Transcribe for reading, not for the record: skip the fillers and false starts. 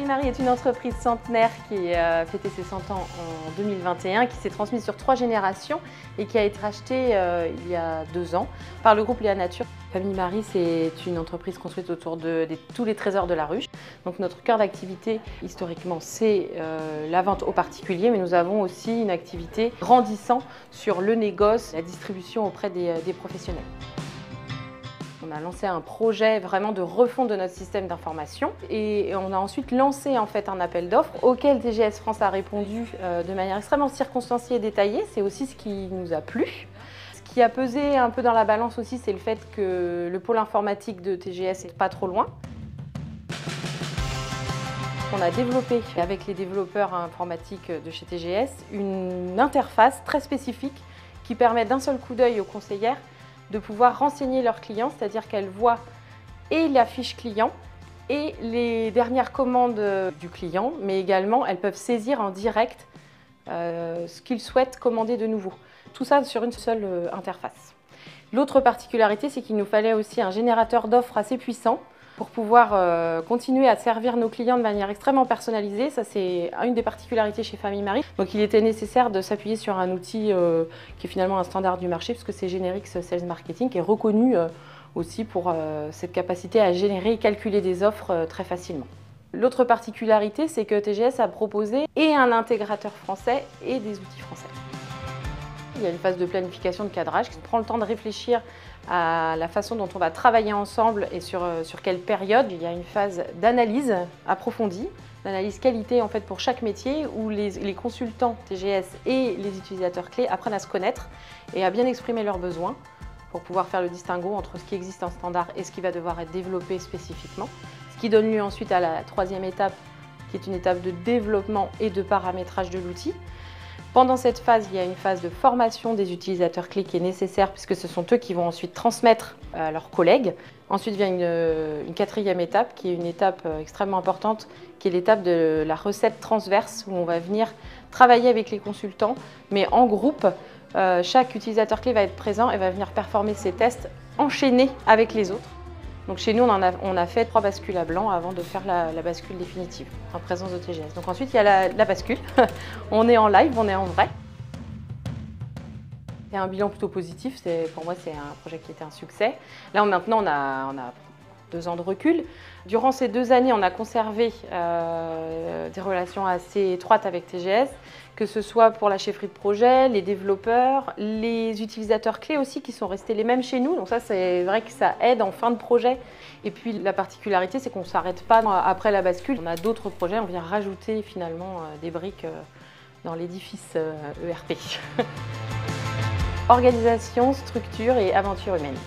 Marie est une entreprise centenaire qui a fêté ses 100 ans en 2021, qui s'est transmise sur 3 générations et qui a été rachetée il y a 2 ans par le groupe Léa Nature. Famille Marie, c'est une entreprise construite autour de tous les trésors de la ruche. Donc notre cœur d'activité, historiquement, c'est la vente aux particuliers, mais nous avons aussi une activité grandissant sur le négoce, la distribution auprès des professionnels. On a lancé un projet vraiment de refonte de notre système d'information et on a ensuite lancé en fait un appel d'offres auquel TGS France a répondu de manière extrêmement circonstanciée et détaillée. C'est aussi ce qui nous a plu. Ce qui a pesé un peu dans la balance aussi, c'est le fait que le pôle informatique de TGS n'est pas trop loin. On a développé avec les développeurs informatiques de chez TGS une interface très spécifique qui permet d'un seul coup d'œil aux conseillères de pouvoir renseigner leurs clients, c'est-à-dire qu'elles voient et la fiche client et les dernières commandes du client, mais également elles peuvent saisir en direct ce qu'ils souhaitent commander de nouveau. Tout ça sur une seule interface. L'autre particularité, c'est qu'il nous fallait aussi un générateur d'offres assez puissant pour pouvoir continuer à servir nos clients de manière extrêmement personnalisée. Ça, c'est une des particularités chez Famille Marie. Donc il était nécessaire de s'appuyer sur un outil qui est finalement un standard du marché, puisque c'est Generix Sales Marketing, qui est reconnu aussi pour cette capacité à générer et calculer des offres très facilement. L'autre particularité, c'est que TGS a proposé et un intégrateur français et des outils français. Il y a une phase de planification de cadrage qui prend le temps de réfléchir à la façon dont on va travailler ensemble et sur quelle période. Il y a une phase d'analyse approfondie, d'analyse qualité en fait pour chaque métier où les consultants TGS et les utilisateurs clés apprennent à se connaître et à bien exprimer leurs besoins pour pouvoir faire le distinguo entre ce qui existe en standard et ce qui va devoir être développé spécifiquement. Ce qui donne lieu ensuite à la 3e étape qui est une étape de développement et de paramétrage de l'outil. Pendant cette phase, il y a une phase de formation des utilisateurs clés qui est nécessaire puisque ce sont eux qui vont ensuite transmettre à leurs collègues. Ensuite vient une 4e étape qui est une étape extrêmement importante qui est l'étape de la recette transverse où on va venir travailler avec les consultants mais en groupe. Chaque utilisateur clé va être présent et va venir performer ses tests enchaînés avec les autres. Donc chez nous, on a fait 3 bascules à blanc avant de faire la bascule définitive en présence de TGS. Donc ensuite, il y a la bascule. On est en live, on est en vrai. C'est un bilan plutôt positif. Pour moi, c'est un projet qui était un succès. Là, maintenant, on a 2 ans de recul. Durant ces 2 années, on a conservé des relations assez étroites avec TGS, que ce soit pour la chefferie de projet, les développeurs, les utilisateurs clés aussi qui sont restés les mêmes chez nous. Donc ça, c'est vrai que ça aide en fin de projet. Et puis la particularité, c'est qu'on ne s'arrête pas après la bascule. On a d'autres projets, on vient rajouter finalement des briques dans l'édifice ERP. Organisation, structure et aventure humaine.